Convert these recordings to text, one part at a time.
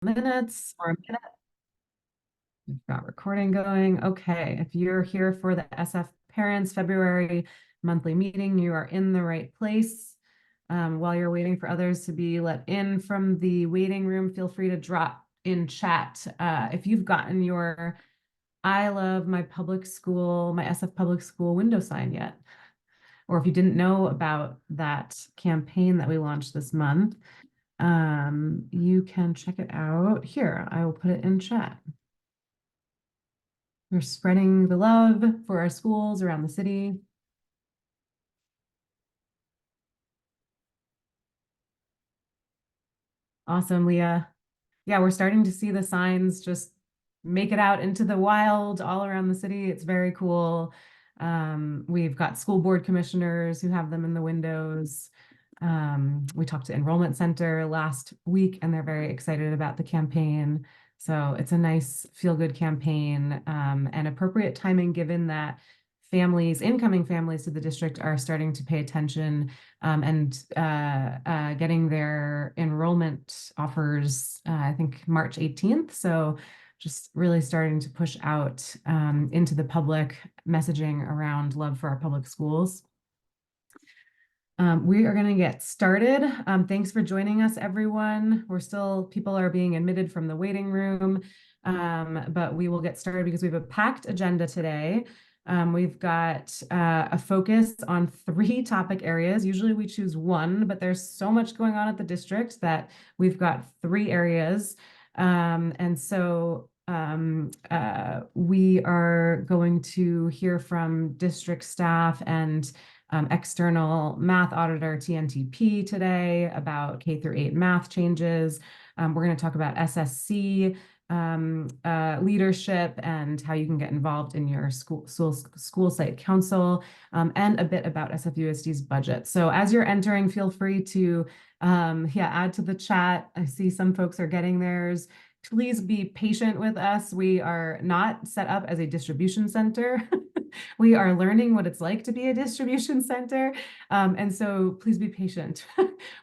Minutes or a minute. We've got recording going. Okay, if you're here for the SF Parents February monthly meeting, you are in the right place. While you're waiting for others to be let in from the waiting room, feel free to drop in chat. If you've gotten your I love my public school, my SF public school window sign yet, or if you didn't know about that campaign that we launched this month, you can check it out here. I will put it in chat. We're spreading the love for our schools around the city. Awesome, Leah. Yeah, we're starting to see the signs just make it out into the wild all around the city. It's very cool. We've got school board commissioners who have them in the windows. We talked to Enrollment Center last week, and they're very excited about the campaign. So it's a nice feel-good campaign, and appropriate timing given that incoming families to the district are starting to pay attention, and getting their enrollment offers, I think March 18th. So just really starting to push out into the public messaging around love for our public schools. We are going to get started. Thanks for joining us, everyone. People are being admitted from the waiting room, but we will get started because we have a packed agenda today. We've got a focus on 3 topic areas. Usually we choose one, but there's so much going on at the district that we've got 3 areas. And so we are going to hear from district staff and external math auditor TNTP today about K-8 math changes. We're going to talk about SSC leadership and how you can get involved in your school site council, and a bit about SFUSD's budget. So as you're entering, feel free to add to the chat. I see some folks are getting theirs. Please be patient with us. We are not set up as a distribution center. We are learning what it's like to be a distribution center. And so please be patient.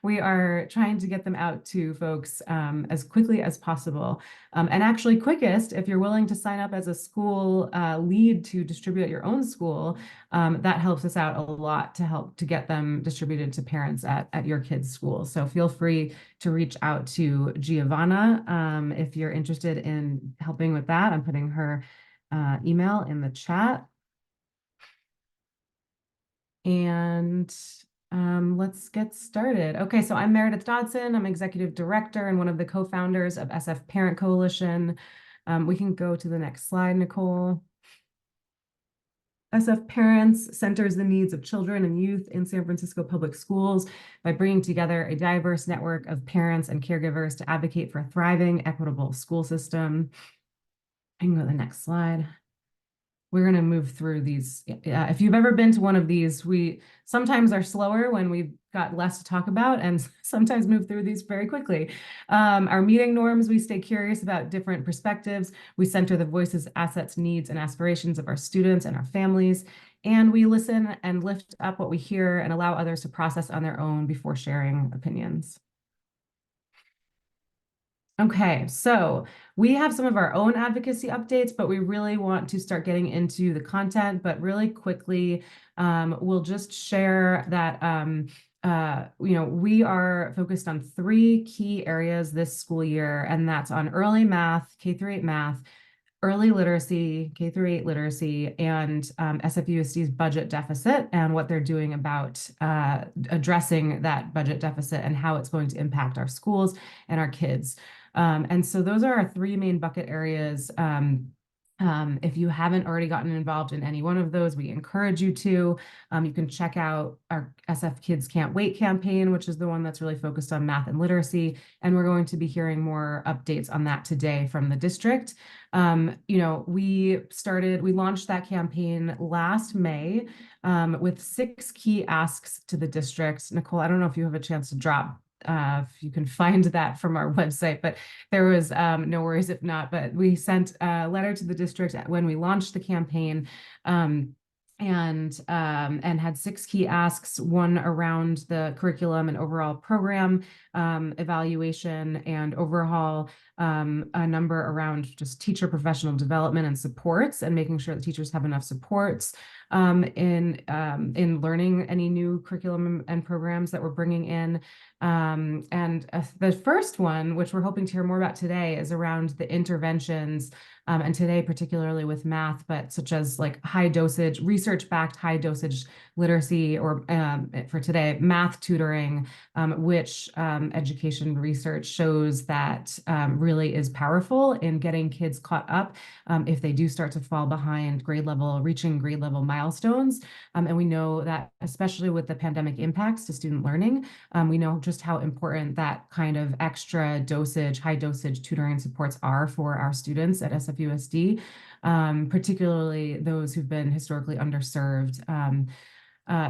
We are trying to get them out to folks as quickly as possible. And actually quickest, if you're willing to sign up as a school lead to distribute at your own school, that helps us out a lot to help to get them distributed to parents at your kids' school. So feel free to reach out to Giovanna if you're interested in helping with that. I'm putting her email in the chat. And let's get started. Okay, so I'm Meredith Dodson. I'm executive director and one of the co-founders of SF Parent Coalition. We can go to the next slide, Nicole. SF Parents centers the needs of children and youth in San Francisco public schools by bringing together a diverse network of parents and caregivers to advocate for a thriving, equitable school system. I can go to the next slide. We're going to move through these. If you've ever been to one of these, we sometimes are slower when we've got less to talk about and sometimes move through these very quickly. Our meeting norms, we stay curious about different perspectives. We center the voices, assets, needs, and aspirations of our students and our families. And we listen and lift up what we hear and allow others to process on their own before sharing opinions. Okay, so we have some of our own advocacy updates, but we really want to start getting into the content. But really quickly, we'll just share that we are focused on 3 key areas this school year, and that's on early math, K-8 math, early literacy, K-8 literacy, and SFUSD's budget deficit and what they're doing about addressing that budget deficit and how it's going to impact our schools and our kids. And so those are our 3 main bucket areas. If you haven't already gotten involved in any one of those, we encourage you to. You can check out our SF Kids Can't Wait campaign, which is the one that's really focused on math and literacy. And we're going to be hearing more updates on that today from the district. We launched that campaign last May with 6 key asks to the district. Nicole, I don't know if you have a chance to drop if you can find that from our website, but there was no worries if not, but we sent a letter to the district when we launched the campaign, and had 6 key asks, one around the curriculum and overall program evaluation and overhaul, a number around just teacher professional development and supports, and making sure that teachers have enough supports in learning any new curriculum and programs that we're bringing in. And the first one, which we're hoping to hear more about today, is around the interventions, and today particularly with math, but such as like high dosage, research-backed high dosage literacy, or for today, math tutoring, which education research shows that really is powerful in getting kids caught up if they do start to fall behind reaching grade level milestones. And we know that, especially with the pandemic impacts to student learning, we know just how important that kind of extra dosage, high dosage tutoring supports are for our students at SFUSD, particularly those who've been historically underserved.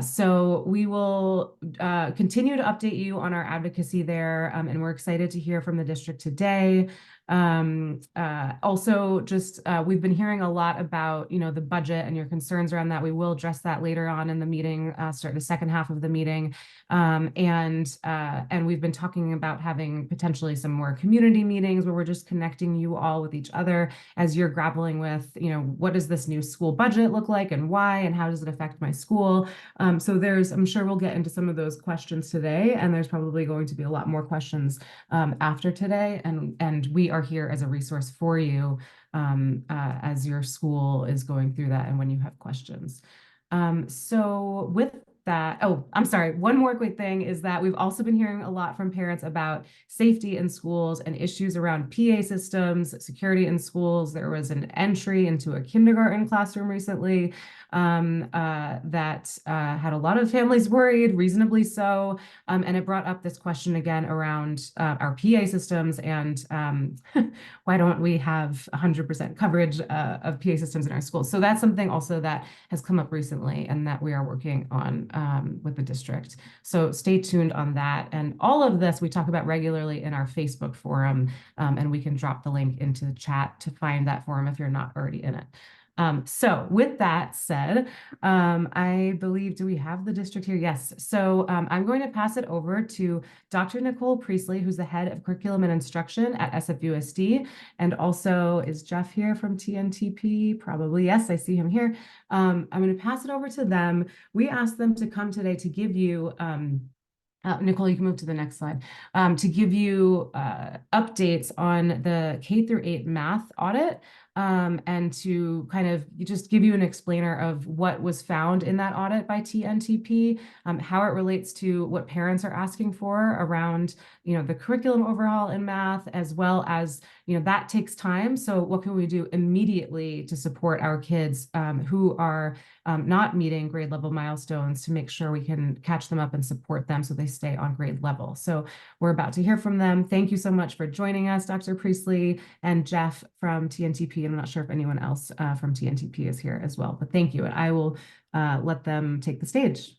So we will continue to update you on our advocacy there, and we're excited to hear from the district today. Also, just we've been hearing a lot about, the budget and your concerns around that. We will address that later on in the meeting, start the second half of the meeting. And we've been talking about having potentially some more community meetings where we're just connecting you all with each other as you're grappling with, what does this new school budget look like and why, and how does it affect my school? So I'm sure we'll get into some of those questions today, and there's probably going to be a lot more questions after today. And we are here as a resource for you as your school is going through that and when you have questions. So with that, oh, I'm sorry. One more quick thing is that we've also been hearing a lot from parents about safety in schools and issues around PA systems, security in schools. There was an entry into a kindergarten classroom recently that had a lot of families worried, reasonably so. And it brought up this question again around our PA systems and why don't we have 100% coverage of PA systems in our schools? So that's something also that has come up recently and that we are working on with the district. So stay tuned on that. And all of this we talk about regularly in our Facebook forum, and we can drop the link into the chat to find that forum if you're not already in it. So with that said, I believe, do we have the district here? Yes. So I'm going to pass it over to Dr. Nicole Priestley, who's the head of curriculum and instruction at SFUSD. And also, is Jeff here from TNTP? Probably, yes, I see him here. I'm going to pass it over to them. We asked them to come today to give you Nicole, you can move to the next slide, to give you updates on the K-8 math audit, and to kind of just give you an explainer of what was found in that audit by TNTP, how it relates to what parents are asking for around, the curriculum overhaul in math, as well as, that takes time. So what can we do immediately to support our kids who are not meeting grade level milestones, to make sure we can catch them up and support them so they stay on grade level. So we're about to hear from them. Thank you so much for joining us, Dr. Priestley and Jeff from TNTP. And I'm not sure if anyone else from TNTP is here as well, but thank you. And I will let them take the stage.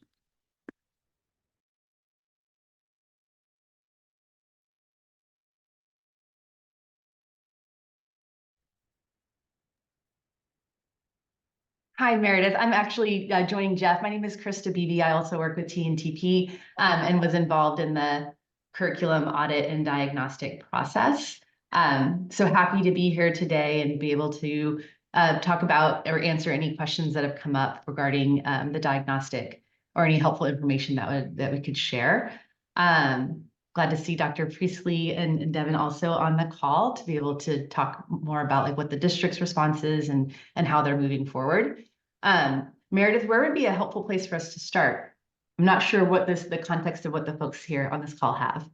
Hi, Meredith. I'm actually joining Jeff. My name is Krista Beebe. I also work with TNTP and was involved in the curriculum audit and diagnostic process. So happy to be here today and be able to talk about or answer any questions that have come up regarding the diagnostic or any helpful information that we could share. Glad to see Dr. Priestley and Devin also on the call to be able to talk more about like what the district's response is and how they're moving forward. Meredith, where would be a helpful place for us to start? I'm not sure what the context of what the folks here on this call have.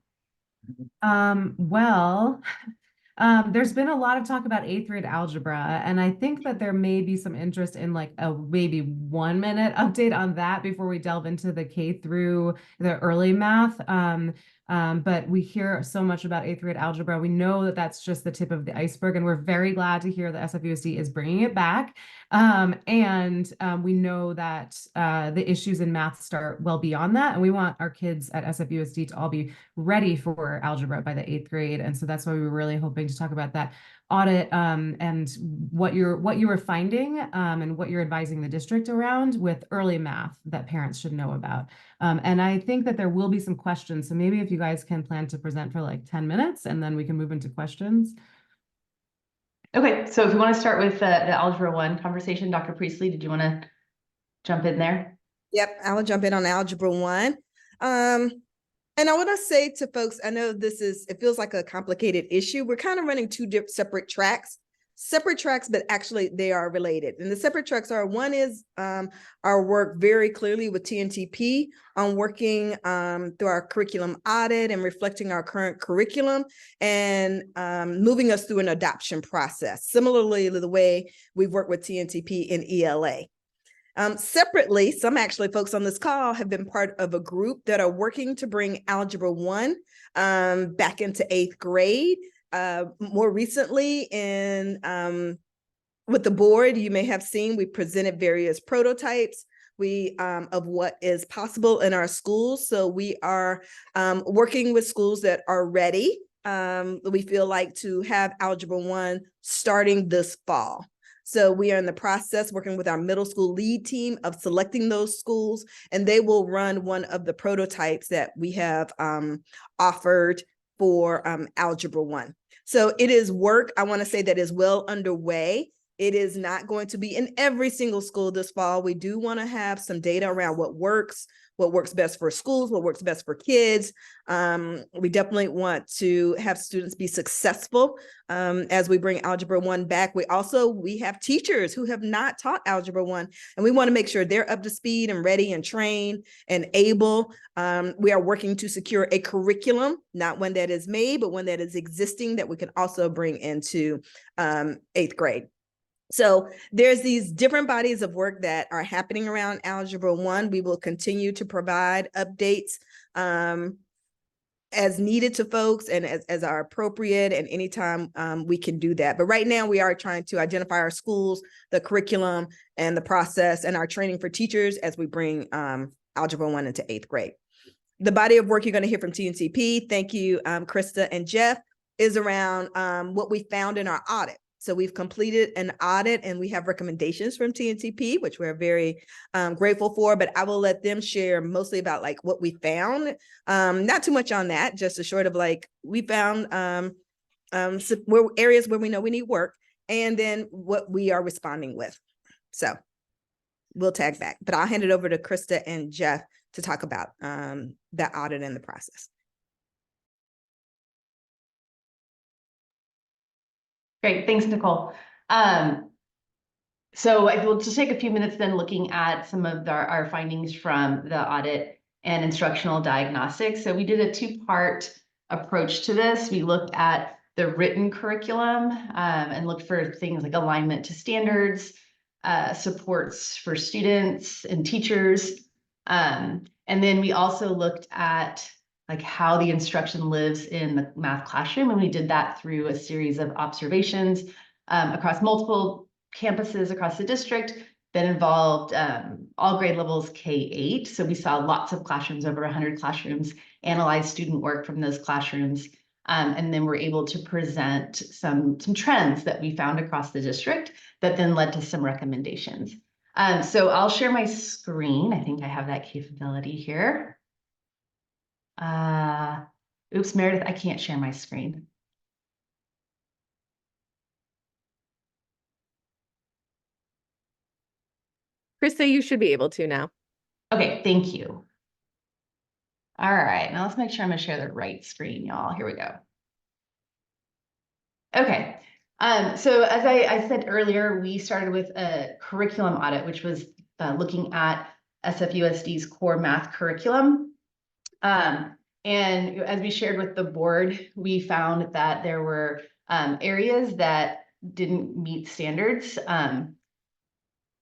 There's been a lot of talk about 8th grade algebra, and I think that there may be some interest in like a maybe 1-minute update on that before we delve into the K through the early math. But we hear so much about eighth grade algebra. We know that that's just the tip of the iceberg, and we're very glad to hear that SFUSD is bringing it back. We know that the issues in math start well beyond that, and we want our kids at SFUSD to all be ready for algebra by the eighth grade. And so that's why we were really hoping to talk about that audit and what you were finding and what you're advising the district around with early math that parents should know about. And I think that there will be some questions. So maybe if you guys can plan to present for like 10 minutes and then we can move into questions. Okay, so if you want to start with the Algebra 1 conversation, Dr. Priestley, did you want to jump in there? Yep, I'll jump in on Algebra 1. And I want to say to folks, I know it feels like a complicated issue. We're kind of running two separate tracks, but actually they are related. And the separate tracks are, one is our work very clearly with TNTP on working through our curriculum audit and reflecting our current curriculum and moving us through an adoption process, similarly to the way we've worked with TNTP in ELA. Separately, some actually folks on this call have been part of a group that are working to bring Algebra 1 back into eighth grade. More recently with the board, you may have seen we presented various prototypes of what is possible in our schools. So we are working with schools that are ready. We feel like to have Algebra 1 starting this fall. So we are in the process working with our middle school lead team of selecting those schools, and they will run one of the prototypes that we have offered for Algebra 1. So it is work, I want to say, that is well underway. It is not going to be in every single school this fall. We do want to have some data around what works best for schools, what works best for kids. We definitely want to have students be successful as we bring Algebra 1 back. We have teachers who have not taught Algebra 1, and we want to make sure they're up to speed and ready and trained and able. We are working to secure a curriculum, not one that is made, but one that is existing that we can also bring into eighth grade. So there's these different bodies of work that are happening around Algebra 1. We will continue to provide updates as needed to folks and as are appropriate, and anytime we can do that. But right now we are trying to identify our schools, the curriculum and the process, and our training for teachers as we bring Algebra 1 into eighth grade. The body of work you're going to hear from TNTP, thank you, Krista and Jeff, is around what we found in our audit. So we've completed an audit and we have recommendations from TNTP, which we're very grateful for, but I will let them share mostly about like what we found. Not too much on that, just a short of like, we found areas where we know we need work and then what we are responding with. So we'll tag back, but I'll hand it over to Krista and Jeff to talk about that audit and the process. Great, thanks, Nicole. So I will just take a few minutes then looking at some of our findings from the audit and instructional diagnostics. So we did a two-part approach to this. We looked at the written curriculum and looked for things like alignment to standards, supports for students and teachers. And then we also looked at like how the instruction lives in the math classroom. And we did that through a series of observations across multiple campuses across the district that involved all grade levels K-8. So we saw lots of classrooms, over 100 classrooms, analyze student work from those classrooms. And then we're able to present some trends that we found across the district that then led to some recommendations. So I'll share my screen. I think I have that capability here. Oops, Meredith, I can't share my screen. Krista, you should be able to now. Okay, thank you. All right, now let's make sure I'm gonna share the right screen, y'all. Here we go. Okay, so as I said earlier, we started with a curriculum audit, which was looking at SFUSD's core math curriculum. And as we shared with the board, we found that there were areas that didn't meet standards.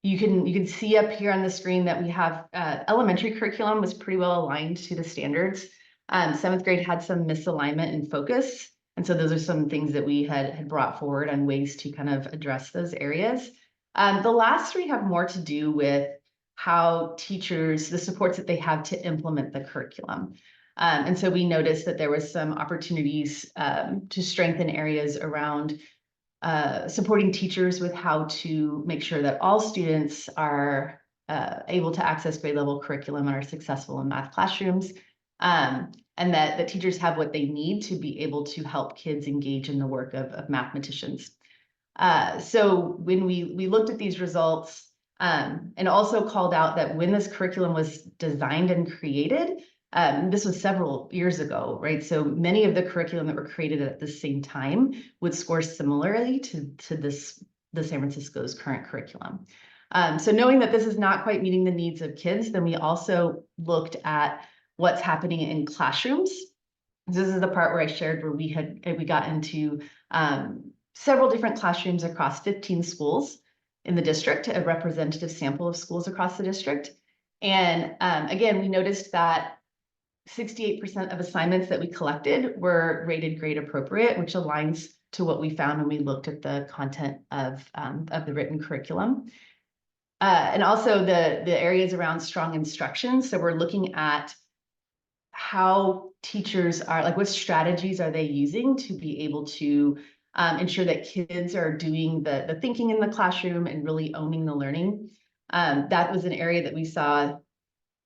You can see up here on the screen that we have elementary curriculum was pretty well aligned to the standards. Seventh grade had some misalignment and focus. And so those are some things that we had brought forward on ways to kind of address those areas. The last three have more to do with how teachers, the supports that they have to implement the curriculum. And so we noticed that there was some opportunities to strengthen areas around supporting teachers with how to make sure that all students are able to access grade level curriculum and are successful in math classrooms. And that the teachers have what they need to be able to help kids engage in the work of mathematicians. So when we looked at these results, and also called out that when this curriculum was designed and created, this was several years ago, right? So many of the curriculum that were created at the same time would score similarly to the San Francisco's current curriculum. So knowing that this is not quite meeting the needs of kids, then we also looked at what's happening in classrooms. This is the part where I shared where we got into several different classrooms across 15 schools in the district, a representative sample of schools across the district. And again, we noticed that 68% of assignments that we collected were rated grade appropriate, which aligns to what we found when we looked at the content of the written curriculum. And also the areas around strong instruction. So we're looking at how teachers are, like, what strategies are they using to be able to ensure that kids are doing the thinking in the classroom and really owning the learning. That was an area that we saw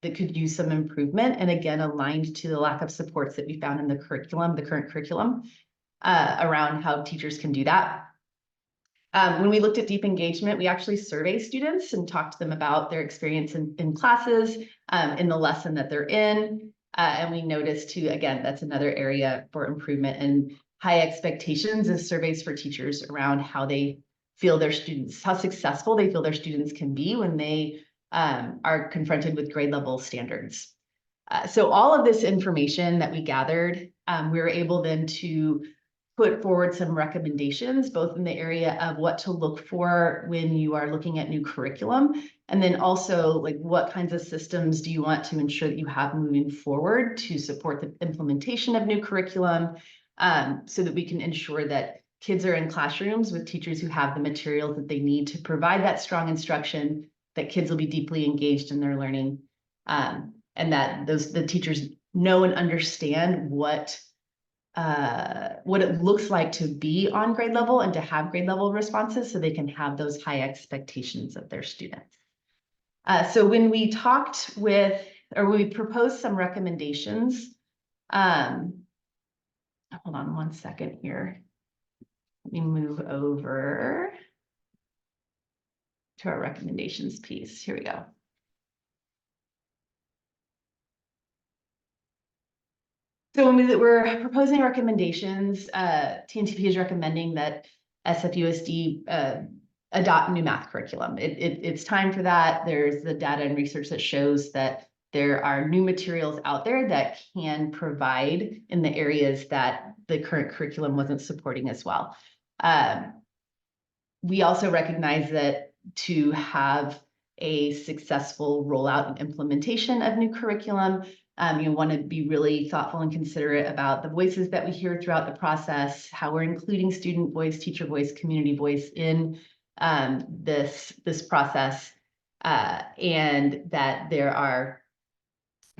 that could use some improvement, and again, aligned to the lack of supports that we found in the curriculum, the current curriculum, around how teachers can do that. When we looked at deep engagement, we actually surveyed students and talked to them about their experience in classes, in the lesson that they're in. And we noticed too, again, that's another area for improvement, and high expectations is surveys for teachers around how they feel their students, how successful they feel their students can be when they are confronted with grade level standards. So all of this information that we gathered, we were able then to put forward some recommendations, both in the area of what to look for when you are looking at new curriculum, and then also, like, what kinds of systems do you want to ensure that you have moving forward to support the implementation of new curriculum, so that we can ensure that kids are in classrooms with teachers who have the materials that they need to provide that strong instruction, that kids will be deeply engaged in their learning, and that the teachers know and understand what it looks like to be on grade level and to have grade level responses, so they can have those high expectations of their students. So when we talked with, or we proposed some recommendations, hold on one second here. Let me move over to our recommendations piece. Here we go. So when we were proposing recommendations, TNTP is recommending that SFUSD adopt new math curriculum. It's time for that. There's the data and research that shows that there are new materials out there that can provide in the areas that the current curriculum wasn't supporting as well. We also recognize that to have a successful rollout and implementation of new curriculum, you want to be really thoughtful and considerate about the voices that we hear throughout the process, how we're including student voice, teacher voice, community voice in this process, and that there are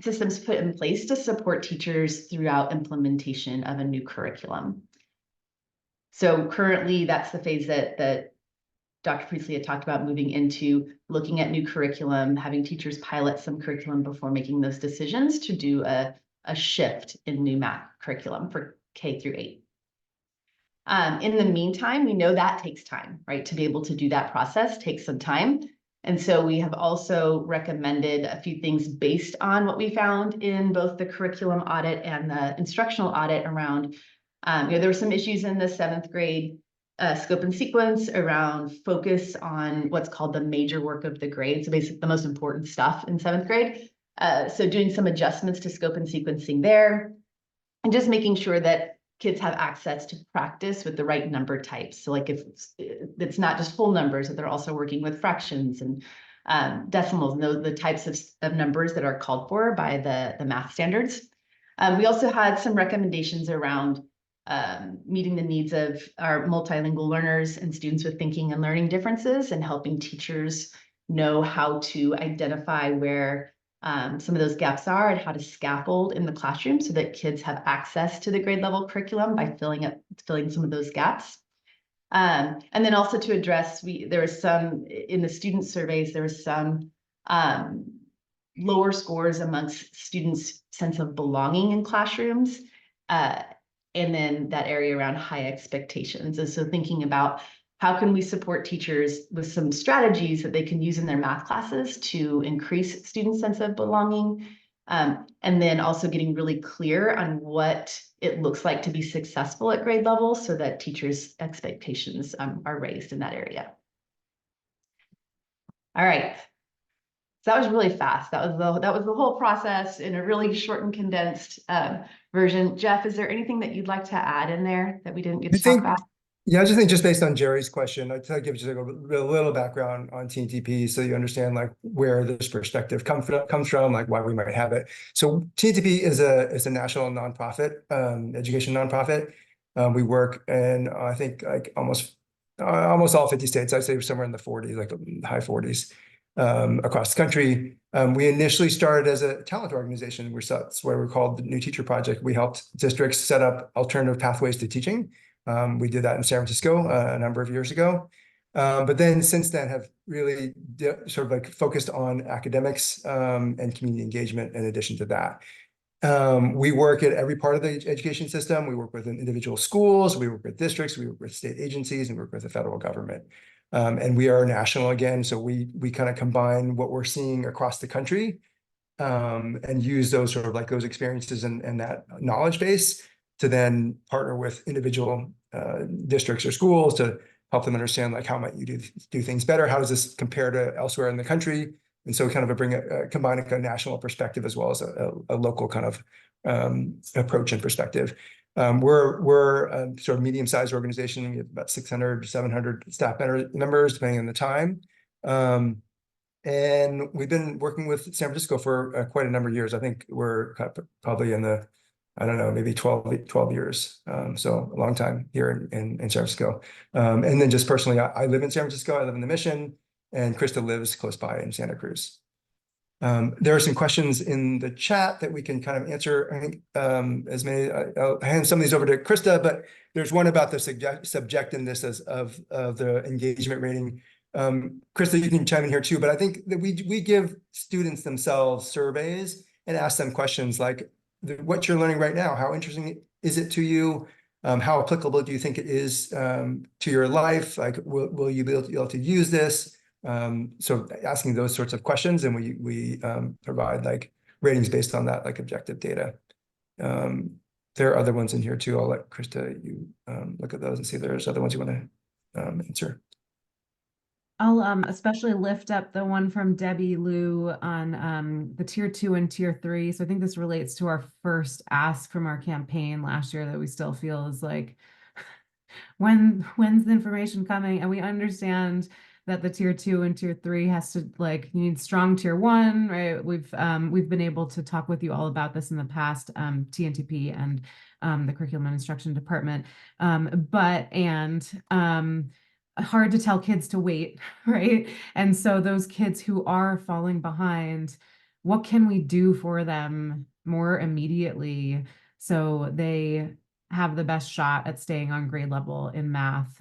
systems put in place to support teachers throughout implementation of a new curriculum. So currently, that's the phase that Dr. Priestley had talked about, moving into looking at new curriculum, having teachers pilot some curriculum before making those decisions to do a shift in new math curriculum for K through 8. In the meantime, we know that takes time, right? To be able to do that process takes some time. And so we have also recommended a few things based on what we found in both the curriculum audit and the instructional audit around, there were some issues in the 7th grade scope and sequence around focus on what's called the major work of the grade. So basically the most important stuff in 7th grade. So doing some adjustments to scope and sequencing there, and just making sure that kids have access to practice with the right number types. So like if it's not just whole numbers, that they're also working with fractions and decimals, and those the types of numbers that are called for by the math standards. We also had some recommendations around meeting the needs of our multilingual learners and students with thinking and learning differences, and helping teachers know how to identify where some of those gaps are and how to scaffold in the classroom so that kids have access to the grade level curriculum by filling some of those gaps. And then also to address, there was some, in the student surveys, there was some lower scores amongst students' sense of belonging in classrooms. And then that area around high expectations. And so thinking about how can we support teachers with some strategies that they can use in their math classes to increase students' sense of belonging. And then also getting really clear on what it looks like to be successful at grade level so that teachers' expectations are raised in that area. All right. So that was really fast. That was the whole process in a really short and condensed version. Jeff, is there anything that you'd like to add in there that we didn't get to talk about? Yeah, I just think just based on Jerry's question, I'd like to give you a little background on TNTP so you understand like where this perspective comes from, like why we might have it. So TNTP is a national nonprofit, education nonprofit. We work in I think like almost all 50 states. I'd say somewhere in the 40s, like high 40s. Across the country. We initially started as a talent organization. That's why we're called the New Teacher Project. We helped districts set up alternative pathways to teaching. We did that in San Francisco a number of years ago. But then since then have really sort of like focused on academics and community engagement in addition to that. We work at every part of the education system. We work with individual schools, we work with districts, we work with state agencies, and we work with the federal government. And we are national again, so we kind of combine what we're seeing across the country and use those sort of like those experiences and that knowledge base to then partner with individual districts or schools to help them understand like how might you do things better, how does this compare to elsewhere in the country, and so kind of combine a national perspective as well as a local kind of approach and perspective. We're a sort of medium-sized organization. We have about 600 to 700 staff members, depending on the time. And we've been working with San Francisco for quite a number of years. I think we're probably in the, I don't know, maybe 12 years. So a long time here in San Francisco. And then just personally, I live in San Francisco. I live in the Mission, and Krista lives close by in Santa Cruz. There are some questions in the chat that we can kind of answer. I think as many, I'll hand some of these over to Krista, but there's one about the subjectiveness of the engagement rating. Krista, you can chime in here too, but I think that we give students themselves surveys and ask them questions like, what you're learning right now, how interesting is it to you? How applicable do you think it is to your life? Like, will you be able to use this? So asking those sorts of questions, and we provide like ratings based on that, like objective data. There are other ones in here too. I'll let Krista, you look at those and see if there's other ones you want to answer. I'll especially lift up the one from Debbie Liu on the tier 2 and tier 3. So I think this relates to our first ask from our campaign last year that we still feel is like, when's the information coming? And we understand that the tier 2 and tier 3 has to, like, you need strong tier 1, right? We've been able to talk with you all about this in the past, TNTP and the Curriculum and Instruction Department, hard to tell kids to wait, right? And so those kids who are falling behind, what can we do for them more immediately so they have the best shot at staying on grade level in math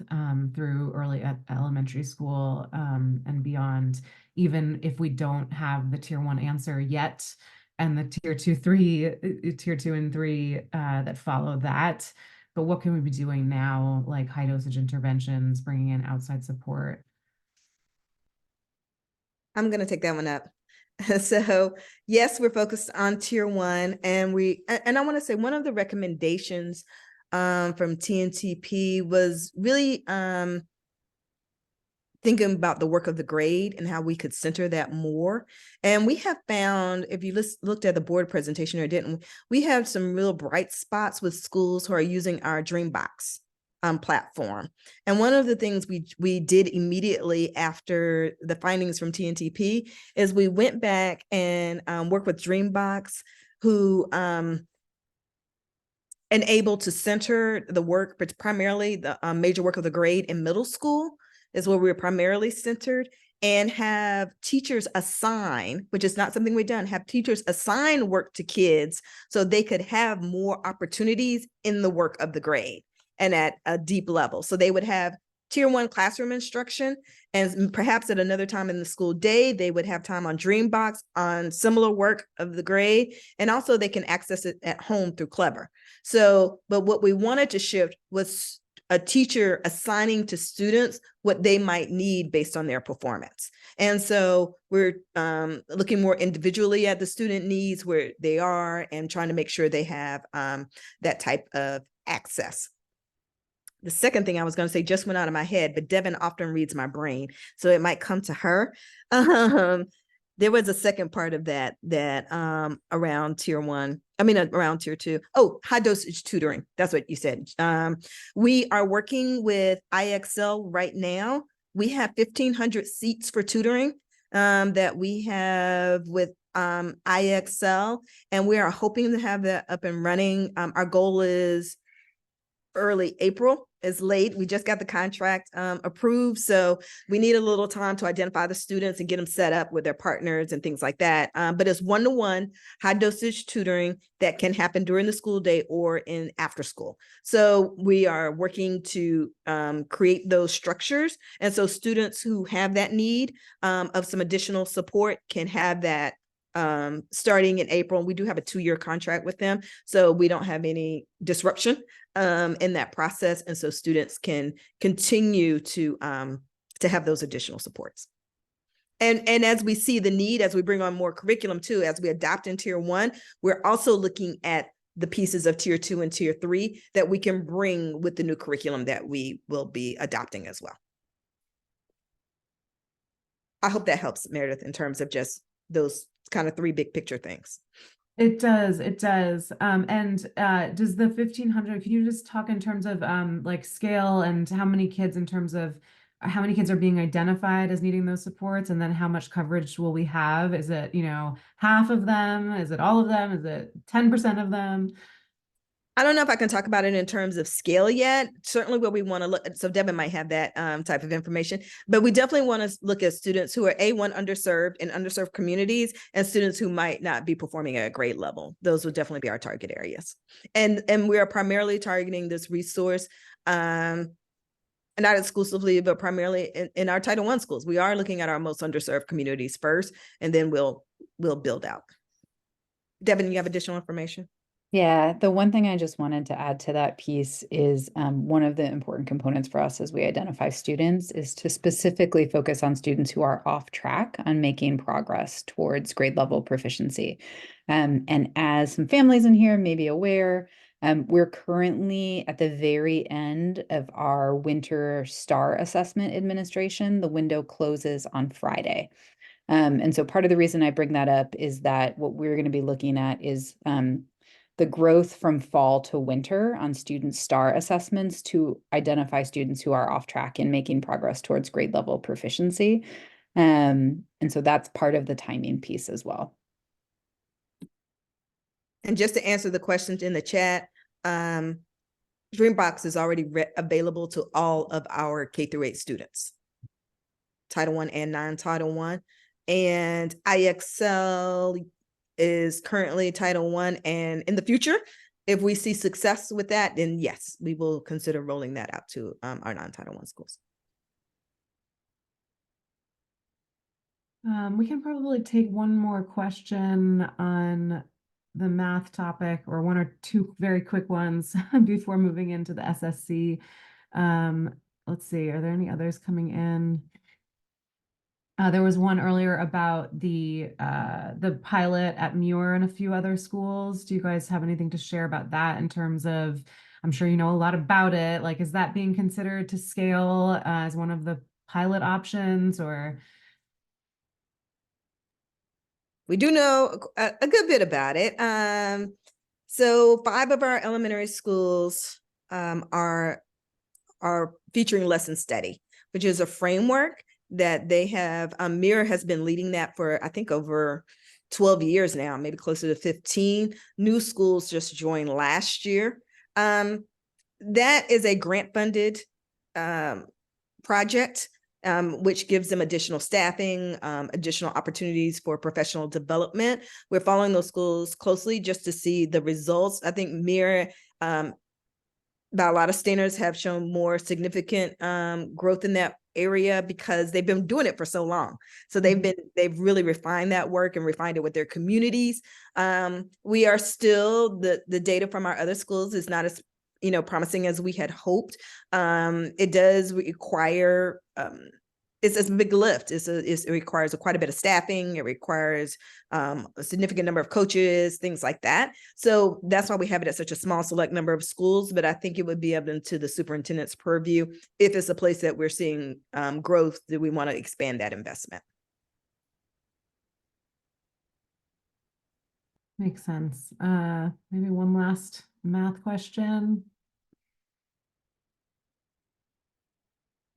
through early elementary school and beyond, even if we don't have the tier 1 answer yet, and the tier 2 and 3 that follow that. But what can we be doing now, like high dosage interventions, bringing in outside support? I'm going to take that one up. So yes, we're focused on tier 1, and I want to say one of the recommendations from TNTP was really thinking about the work of the grade and how we could center that more. And we have found, if you looked at the board presentation or didn't, we have some real bright spots with schools who are using our Dreambox platform. And one of the things we did immediately after the findings from TNTP is we went back and worked with Dreambox, who and able to center the work, but primarily the major work of the grade in middle school is where we're primarily centered, and have teachers assign, which is not something we've done, have teachers assign work to kids so they could have more opportunities in the work of the grade and at a deep level. So they would have tier 1 classroom instruction, and perhaps at another time in the school day, they would have time on Dreambox on similar work of the grade, and also they can access it at home through Clever. So, but what we wanted to shift was a teacher assigning to students what they might need based on their performance. And so we're looking more individually at the student needs where they are and trying to make sure they have that type of access. The second thing I was going to say just went out of my head, but Devin often reads my brain, so it might come to her. There was a second part of that around tier 1. I mean, around tier 2. Oh, high dosage tutoring. That's what you said. We are working with IXL right now. We have 1,500 seats for tutoring that we have with IXL, and we are hoping to have that up and running. Our goal is early April. Is late. We just got the contract approved. So we need a little time to identify the students and get them set up with their partners and things like that. But it's one-to-one high dosage tutoring that can happen during the school day or in after school. So we are working to create those structures. And so students who have that need of some additional support can have that starting in April. We do have a 2-year contract with them, so we don't have any disruption in that process, and so students can continue to have those additional supports. And as we see the need, as we bring on more curriculum too, as we adopt in tier 1, we're also looking at the pieces of tier 2 and tier 3 that we can bring with the new curriculum that we will be adopting as well. I hope that helps, Meredith, in terms of just those kind of 3 big picture things. It does. It does. And does the 1,500, can you just talk in terms of like scale and how many kids in terms of how many kids are being identified as needing those supports, and then how much coverage will we have? Is it, half of them? Is it all of them? Is it 10% of them? I don't know if I can talk about it in terms of scale yet. Certainly where we want to look, so Devin might have that type of information, but we definitely want to look at students who are A1 underserved in underserved communities, and students who might not be performing at a grade level. Those would definitely be our target areas. And we are primarily targeting this resource, not exclusively, but primarily in our Title I schools. We are looking at our most underserved communities first, and then we'll build out. Devin, you have additional information? Yeah, the one thing I just wanted to add to that piece is one of the important components for us as we identify students is to specifically focus on students who are off track on making progress towards grade level proficiency. And as some families in here may be aware, we're currently at the very end of our winter STAR assessment administration. The window closes on Friday. And so part of the reason I bring that up is that what we're going to be looking at is the growth from fall to winter on student STAR assessments to identify students who are off track in making progress towards grade level proficiency. And so that's part of the timing piece as well. And just to answer the questions in the chat, Dreambox is already available to all of our K-8 students, Title I and non-Title I. And IXL is currently Title I, and in the future, if we see success with that, then yes, we will consider rolling that out to our non-Title I schools. We can probably take one more question on the math topic, or 1 or 2 very quick ones before moving into the SSC. Let's see, are there any others coming in? There was one earlier about the pilot at Muir and a few other schools. Do you guys have anything to share about that in terms of, I'm sure you know a lot about it, like, is that being considered to scale as one of the pilot options, or? We do know a good bit about it. So 5 of our elementary schools are featuring Lesson Study, which is a framework that they have. Muir has been leading that for, I think, over 12 years now, maybe closer to 15. New schools just joined last year. That is a grant-funded project, which gives them additional staffing, additional opportunities for professional development. We're following those schools closely just to see the results. I think Mir, a lot of standards have shown more significant growth in that area because they've been doing it for so long. So they've really refined that work and refined it with their communities. We are still, the data from our other schools is not as promising as we had hoped. It does require it's a big lift. It requires quite a bit of staffing. It requires a significant number of coaches, things like that. So that's why we have it at such a small select number of schools. But I think it would be up to the superintendent's purview. If it's a place that we're seeing growth, do we want to expand that investment? Makes sense. Maybe one last math question.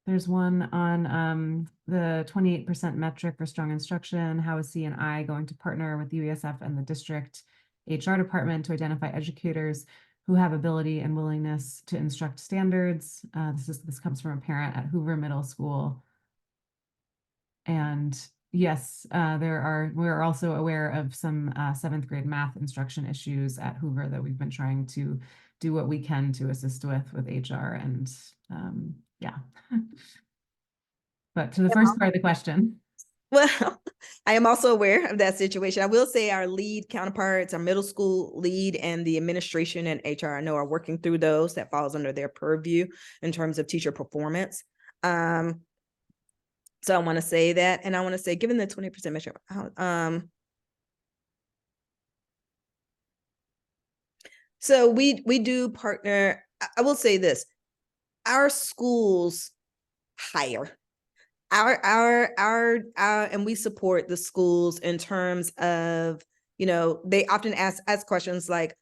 There's one on the 28% metric for strong instruction. How is C&I going to partner with UESF and the district HR department to identify educators who have ability and willingness to instruct standards? This comes from a parent at Hoover Middle School. And yes, we're also aware of some 7th grade math instruction issues at Hoover that we've been trying to do what we can to assist with HR and yeah. But to the first part of the question. Well, I am also aware of that situation. I will say our lead counterparts, our middle school lead and the administration and HR, I know are working through those. That falls under their purview in terms of teacher performance. So I want to say that, and I want to say, given the 20% measure, so we do partner. I will say this: our schools hire. And we support the schools in terms of, they often ask questions like,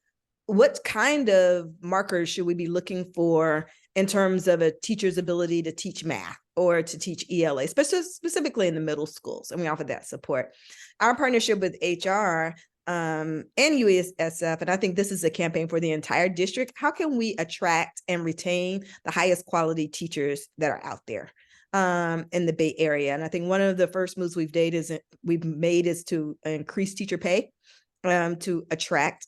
what kind of markers should we be looking for in terms of a teacher's ability to teach math or to teach ELA, specifically in the middle schools? And we offer that support. Our partnership with HR and UESF, and I think this is a campaign for the entire district. How can we attract and retain the highest quality teachers that are out there in the Bay Area? And I think one of the first moves we've made is to increase teacher pay to attract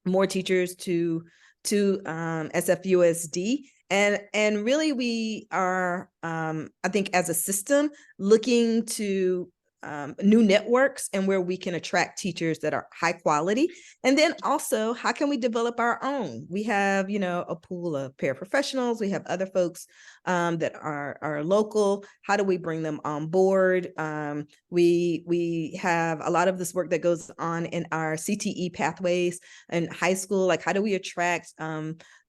more teachers to SFUSD. And really we are, I think as a system, looking to new networks and where we can attract teachers that are high quality. And then also, how can we develop our own? We have, a pool of paraprofessionals. We have other folks that are local. How do we bring them on board? We have a lot of this work that goes on in our CTE pathways in high school. Like, how do we attract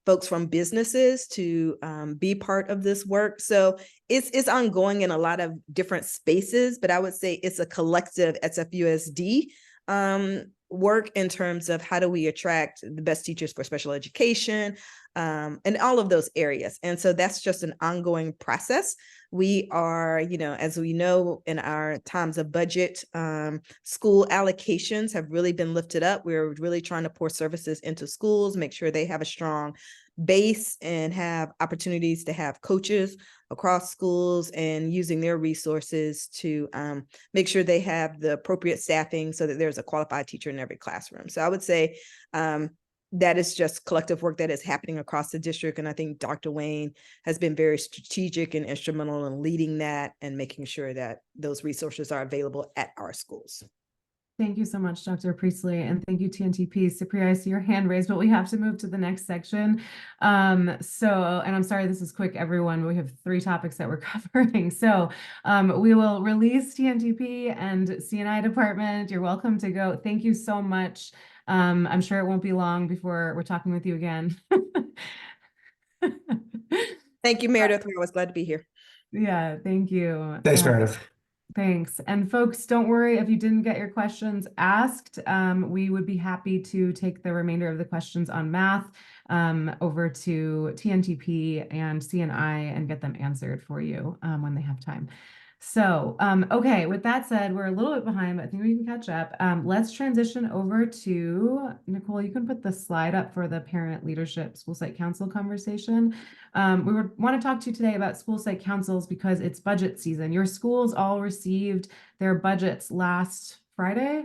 folks from businesses to be part of this work? So it's ongoing in a lot of different spaces, but I would say it's a collective SFUSD work in terms of how do we attract the best teachers for special education and all of those areas. And so that's just an ongoing process. We are, as we know, in our times of budget, school allocations have really been lifted up. We're really trying to pour services into schools, make sure they have a strong base and have opportunities to have coaches across schools and using their resources to make sure they have the appropriate staffing so that there's a qualified teacher in every classroom. So I would say that is just collective work that is happening across the district. And I think Dr. Wayne has been very strategic and instrumental in leading that and making sure that those resources are available at our schools. Thank you so much, Dr. Priestley, and thank you, TNTP. Cypri, I see your hand raised, but we have to move to the next section. And I'm sorry this is quick, everyone, but we have 3 topics that we're covering. So we will release TNTP and C&I department. You're welcome to go. Thank you so much. I'm sure it won't be long before we're talking with you again. Thank you, Meredith. I was glad to be here. Yeah, thank you. Thanks, Meredith. Thanks. And folks, don't worry if you didn't get your questions asked. We would be happy to take the remainder of the questions on math over to TNTP and C&I and get them answered for you when they have time. So, okay, with that said, we're a little bit behind, but I think we can catch up. Let's transition over to Nicole. You can put the slide up for the parent leadership school site council conversation. We want to talk to you today about school site councils because it's budget season. Your schools all received their budgets last Friday.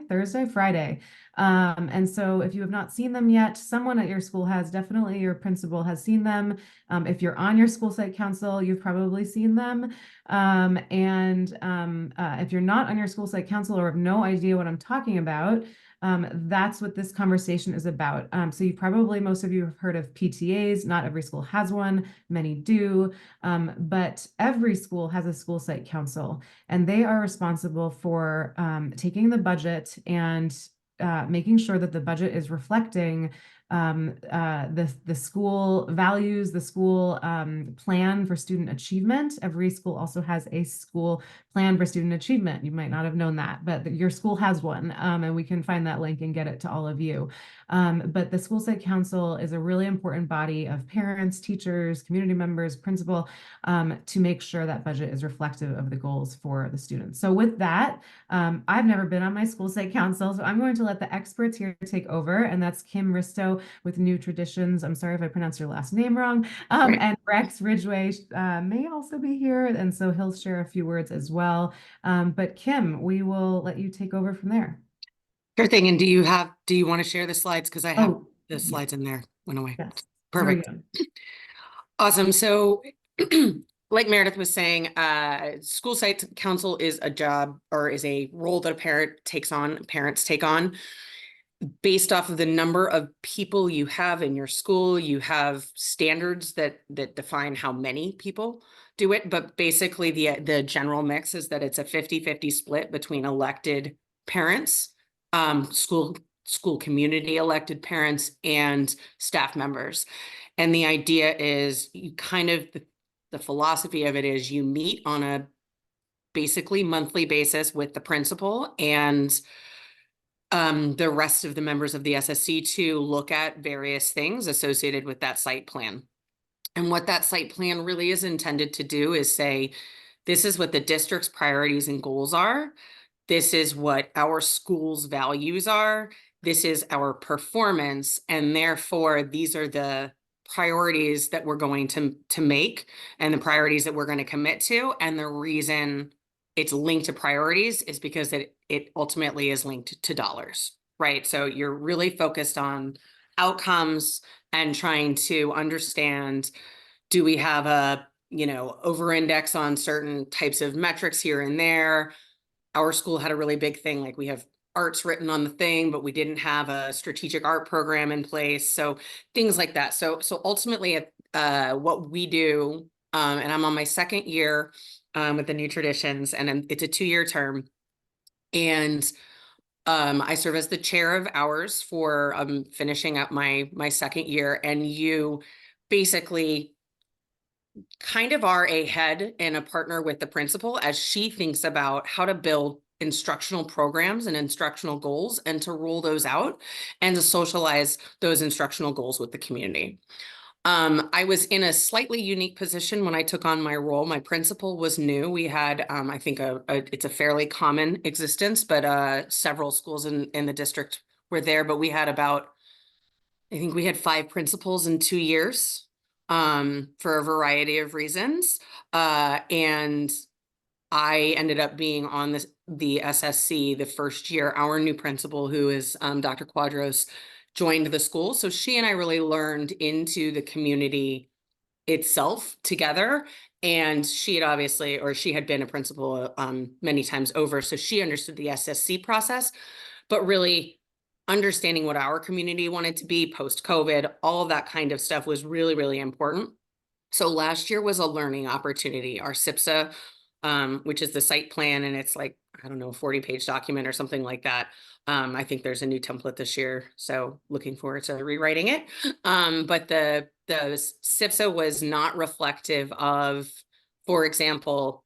And so if you have not seen them yet, someone at your school has, definitely your principal has seen them. If you're on your school site council, you've probably seen them. If you're not on your school site council or have no idea what I'm talking about, that's what this conversation is about. So most of you have heard of PTAs. Not every school has one, many do, but every school has a school site council, and they are responsible for taking the budget and making sure that the budget is reflecting the school values, the school plan for student achievement. Every school also has a school plan for student achievement. You might not have known that, but your school has one, and we can find that link and get it to all of you. But the school site council is a really important body of parents, teachers, community members, principal, to make sure that budget is reflective of the goals for the students. So with that, I've never been on my school site council, so I'm going to let the experts here take over, and that's Kim Risto with New Traditions. I'm sorry if I pronounced your last name wrong. And Rex Ridgway may also be here, and so he'll share a few words as well. But Kim, we will let you take over from there. Sure thing. And do you want to share the slides? Because I have the yeah. slides in there. Went away. Yes. Perfect. Awesome. So like Meredith was saying, school site council is a job or is a role that parents take on based off of the number of people you have in your school. You have standards that define how many people do it, but basically the general mix is that it's a 50-50 split between elected parents, school community elected parents, and staff members. And the idea is the philosophy of it is you meet on a basically monthly basis with the principal and the rest of the members of the SSC to look at various things associated with that site plan. And what that site plan really is intended to do is say, this is what the district's priorities and goals are. This is what our school's values are. This is our performance. And therefore, these are the priorities that we're going to make and the priorities that we're going to commit to. And the reason it's linked to priorities is because it ultimately is linked to dollars, right? So you're really focused on outcomes and trying to understand, do we have a, over-index on certain types of metrics here and there? Our school had a really big thing, like we have arts written on the thing, but we didn't have a strategic art program in place. So things like that. So ultimately, what we do, and I'm on my second year with the New Traditions, and it's a 2-year term. And I serve as the chair of ours for finishing up my second year. And you basically kind of are a head and a partner with the principal as she thinks about how to build instructional programs and instructional goals and to roll those out and to socialize those instructional goals with the community. I was in a slightly unique position when I took on my role. My principal was new. We had, I think it's a fairly common existence, but several schools in the district were there, but we had I think we had 5 principals in 2 years for a variety of reasons. And I ended up being on the SSC the first year. Our new principal, who is Dr. Quadros, joined the school. So she and I really learned into the community itself together. And she had been a principal many times over. So she understood the SSC process, but really understanding what our community wanted to be post-COVID, all of that kind of stuff was really, really important. So last year was a learning opportunity. Our SIPSA, which is the site plan, and it's like, I don't know, a 40-page document or something like that. I think there's a new template this year, so looking forward to rewriting it. But the SIPSA was not reflective of, for example,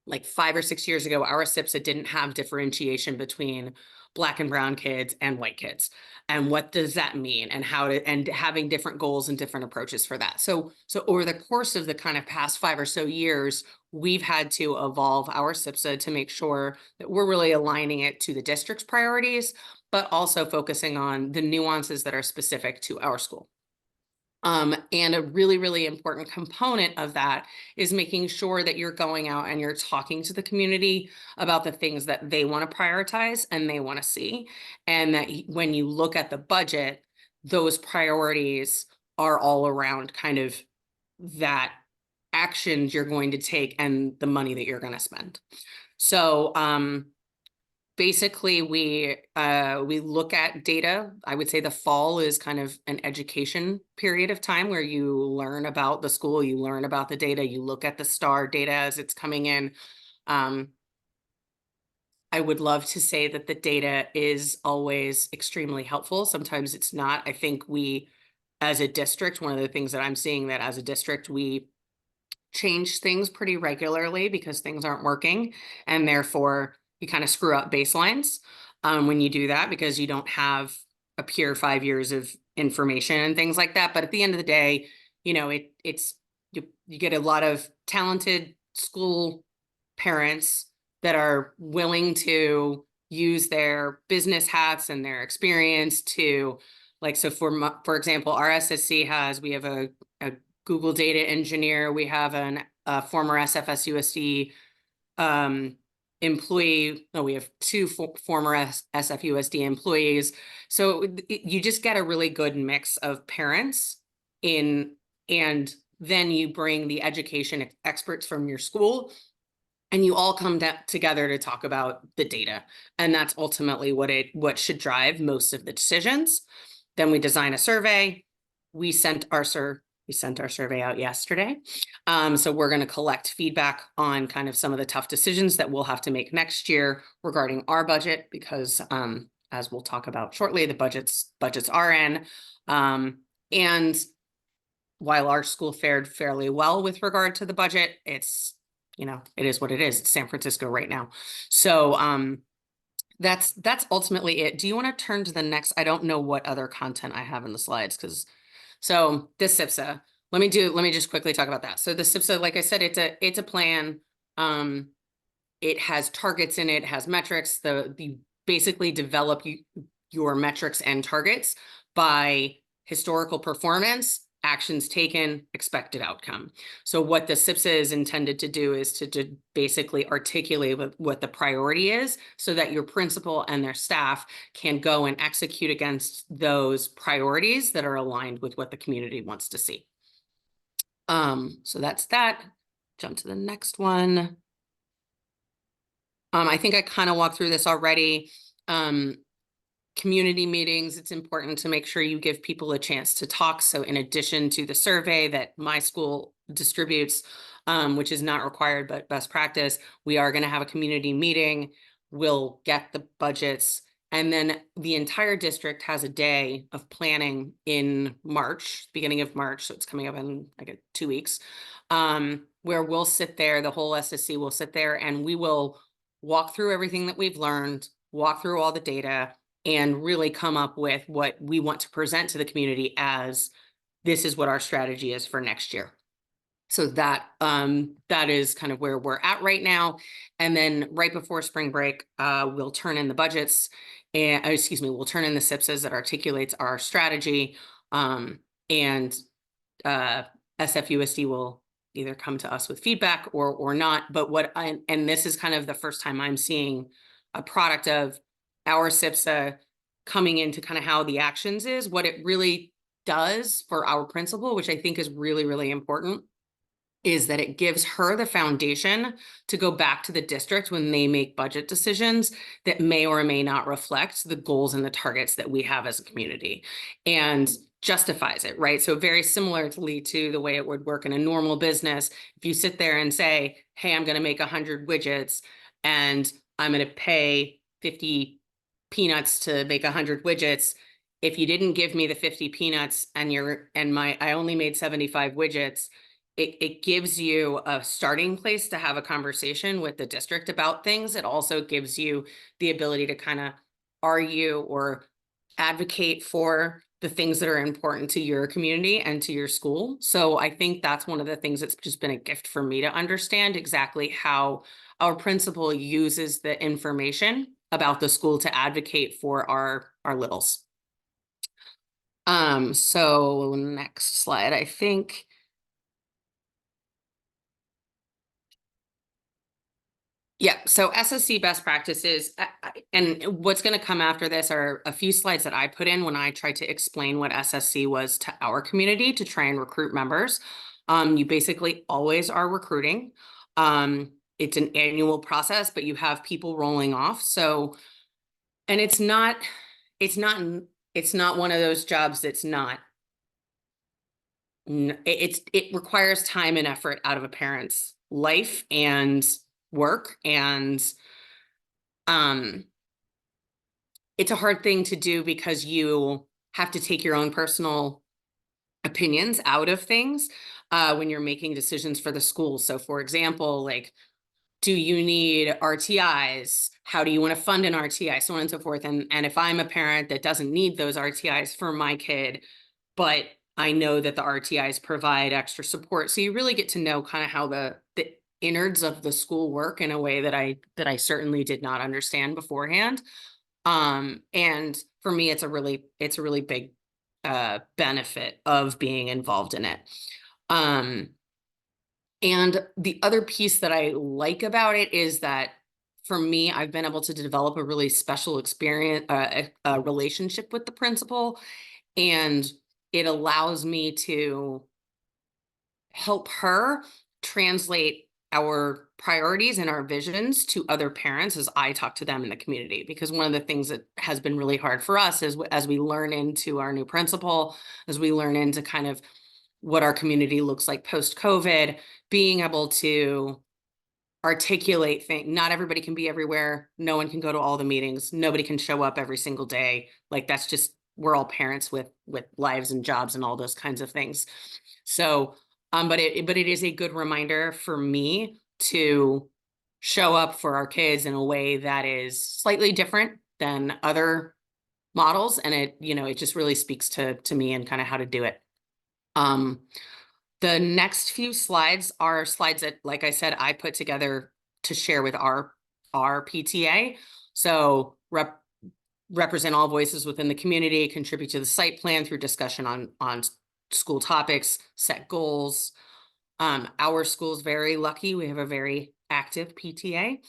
like 5 or 6 years ago, our SIPSA didn't have differentiation between Black and brown kids and white kids. And what does that mean, and and having different goals and different approaches for that. So over the course of the kind of past 5 or so years, we've had to evolve our SIPSA to make sure that we're really aligning it to the district's priorities, but also focusing on the nuances that are specific to our school. And a really, really important component of that is making sure that you're going out and you're talking to the community about the things that they want to prioritize and they want to see. And that when you look at the budget, those priorities are all around kind of that actions you're going to take and the money that you're going to spend. So, basically, we look at data. I would say the fall is kind of an education period of time where you learn about the school, you learn about the data, you look at the STAR data as it's coming in. I would love to say that the data is always extremely helpful. Sometimes it's not. I think we, as a district, one of the things that I'm seeing that as a district, we change things pretty regularly because things aren't working, and therefore you kind of screw up baselines when you do that, because you don't have a pure 5 years of information and things like that. But at the end of the day, you know, you get a lot of talented school parents that are willing to use their business hats and their experience to, like, so for example, our SSC we have a Google data engineer, we have a former SFSUSD employee. No, we have 2 former SFUSD employees. So you just get a really good mix of parents in, and then you bring the education experts from your school, and you all come together to talk about the data. And that's ultimately what should drive most of the decisions. Then we design a survey. We sent our survey out yesterday. So we're going to collect feedback on kind of some of the tough decisions that we'll have to make next year regarding our budget, because as we'll talk about shortly, the budgets are in. And while our school fared fairly well with regard to the budget, it's, you know, it is what it is. It's San Francisco right now. So that's ultimately it. Do you want to turn to the next? I don't know what other content I have in the slides, because so this SIPSA, let me just quickly talk about that. So the SIPSA, like I said, it's a plan. It has targets in it, has metrics. You basically develop your metrics and targets by historical performance, actions taken, expected outcome. So what the SIPSA is intended to do is to basically articulate what the priority is, so that your principal and their staff can go and execute against those priorities that are aligned with what the community wants to see. So that's that. Jump to the next one. I think I kind of walked through this already. Community meetings, it's important to make sure you give people a chance to talk. So in addition to the survey that my school distributes, which is not required but best practice, we are going to have a community meeting. We'll get the budgets, and then the entire district has a day of planning in March, beginning of March. So it's coming up in like 2 weeks, where we'll sit there, the whole SSC will sit there, and we will walk through everything that we've learned, walk through all the data, and really come up with what we want to present to the community as this is what our strategy is for next year. So that is kind of where we're at right now. And then right before spring break, we'll turn in the budgets, and we'll turn in the SIPSAs that articulates our strategy. And SFUSD will either come to us with feedback or not. But and this is kind of the first time I'm seeing a product of our SIPSA coming into kind of how the actions is, what it really does for our principal, which I think is really, really important, is that it gives her the foundation to go back to the district when they make budget decisions that may or may not reflect the goals and the targets that we have as a community, and justifies it, right? So very similarly to the way it would work in a normal business, if you sit there and say, hey, I'm going to make 100 widgets and I'm going to pay 50 peanuts to make 100 widgets. If you didn't give me the 50 peanuts and I only made 75 widgets, it gives you a starting place to have a conversation with the district about things. It also gives you the ability to kind of argue or advocate for the things that are important to your community and to your school. So I think that's one of the things that's just been a gift for me to understand exactly how our principal uses the information about the school to advocate for our littles. So next slide, I think. Yeah, so SSC best practices, and what's going to come after this are a few slides that I put in when I tried to explain what SSC was to our community to try and recruit members. You basically always are recruiting. It's an annual process, but you have people rolling off. So, and it's not one of those jobs that's not. It requires time and effort out of a parent's life and work, and it's a hard thing to do because you have to take your own personal opinions out of things when you're making decisions for the school. So for example, like, do you need RTIs? How do you want to fund an RTI? So on and so forth. And if I'm a parent that doesn't need those RTIs for my kid, but I know that the RTIs provide extra support. So you really get to know kind of how the innards of the school work in a way that I certainly did not understand beforehand. And for me, it's a really big benefit of being involved in it. And the other piece that I like about it is that for me, I've been able to develop a really special experience, a relationship with the principal, and it allows me to help her translate our priorities and our visions to other parents as I talk to them in the community. Because one of the things that has been really hard for us is as we learn into our new principal, as we learn into kind of what our community looks like post-COVID, being able to articulate things. Not everybody can be everywhere. No one can go to all the meetings. Nobody can show up every single day. Like, that's just, we're all parents with lives and jobs and all those kinds of things. So, but it is a good reminder for me to show up for our kids in a way that is slightly different than other models. And it just really speaks to me and kind of how to do it. The next few slides are slides that, like I said, I put together to share with our PTA. So represent all voices within the community, contribute to the site plan through discussion on school topics, set goals. Our school's very lucky. We have a very active PTA.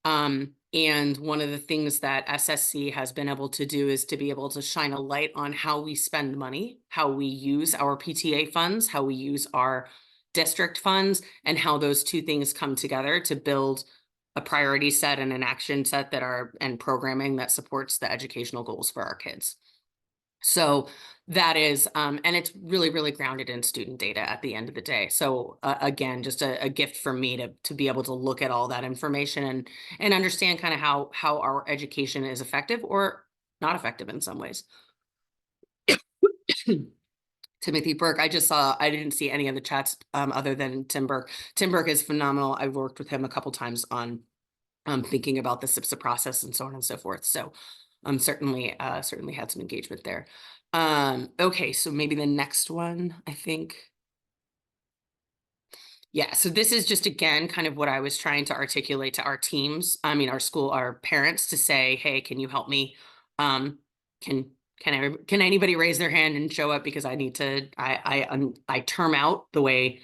And one of the things that SSC has been able to do is to be able to shine a light on how we spend money, how we use our PTA funds, how we use our district funds, and how those two things come together to build a priority set and an action set and programming that supports the educational goals for our kids. So that is, and it's really, really grounded in student data at the end of the day. So again, just a gift for me to be able to look at all that information and understand kind of how our education is effective or not effective in some ways. Timothy Burke, I didn't see any of the chats other than Tim Burke. Tim Burke is phenomenal. I've worked with him a couple times on thinking about the SIPSA process and so on and so forth. So certainly had some engagement there. Okay, so maybe the next one, I think. Yeah, so this is just, again, kind of what I was trying to articulate to our teams. I mean, our school, our parents, to say, hey, can you help me? Can anybody raise their hand and show up, because I need to, I term out. The way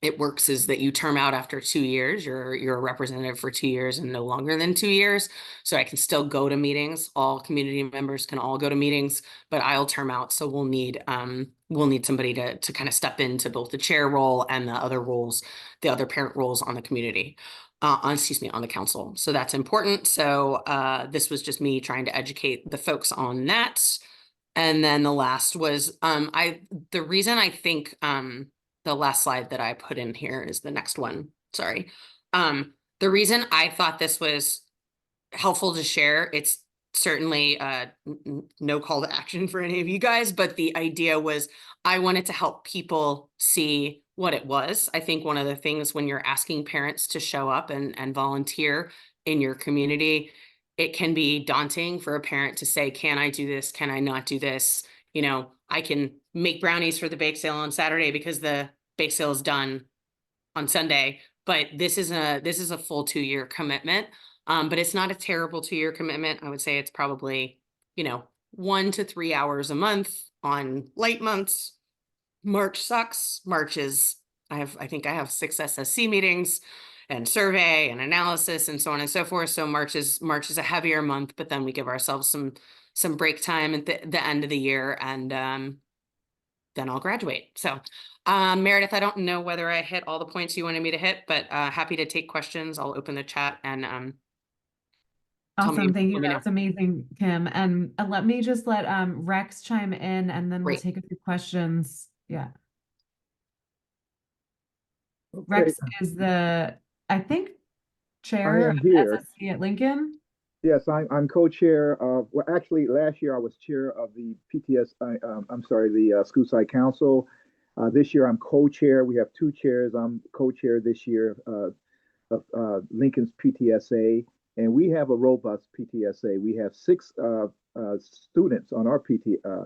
it works is that you term out after 2 years. You're a representative for 2 years and no longer than 2 years. So I can still go to meetings. All community members can all go to meetings, but I'll term out. So we'll need somebody to kind of step into both the chair role and the other roles, the other parent roles on the community, on the council. So that's important. So this was just me trying to educate the folks on that. And then the last was the reason I think the last slide that I put in here is the next one. Sorry. The reason I thought this was helpful to share, it's certainly no call to action for any of you guys, but the idea was I wanted to help people see what it was. I think one of the things when you're asking parents to show up and volunteer in your community it can be daunting for a parent to say, can I do this? Can I not do this? You know, I can make brownies for the bake sale on Saturday because the bake sale is done on Sunday, but this is a full 2-year commitment. But it's not a terrible 2-year commitment. I would say it's probably, 1 to 3 hours a month on light months. March sucks. I think I have 6 SSC meetings and survey and analysis and so on and so forth. So March is a heavier month, but then we give ourselves some break time at the end of the year, and then I'll graduate. So Meredith, I don't know whether I hit all the points you wanted me to hit, but happy to take questions. I'll open the chat and tell me- Awesome, thank you. let me know. That's amazing, Kim. And let me just let Rex chime in, and then we'll Great. take a few questions. Yeah. Okay. Rex is I think, chair am of here. SSC at Lincoln. Yes, I'm co-chair of, well, actually, last year I was chair of the the School Site Council. This year I'm co-chair. We have 2 chairs. I'm co-chair this year of Lincoln's PTSA, and we have a robust PTSA. We have 6 students on our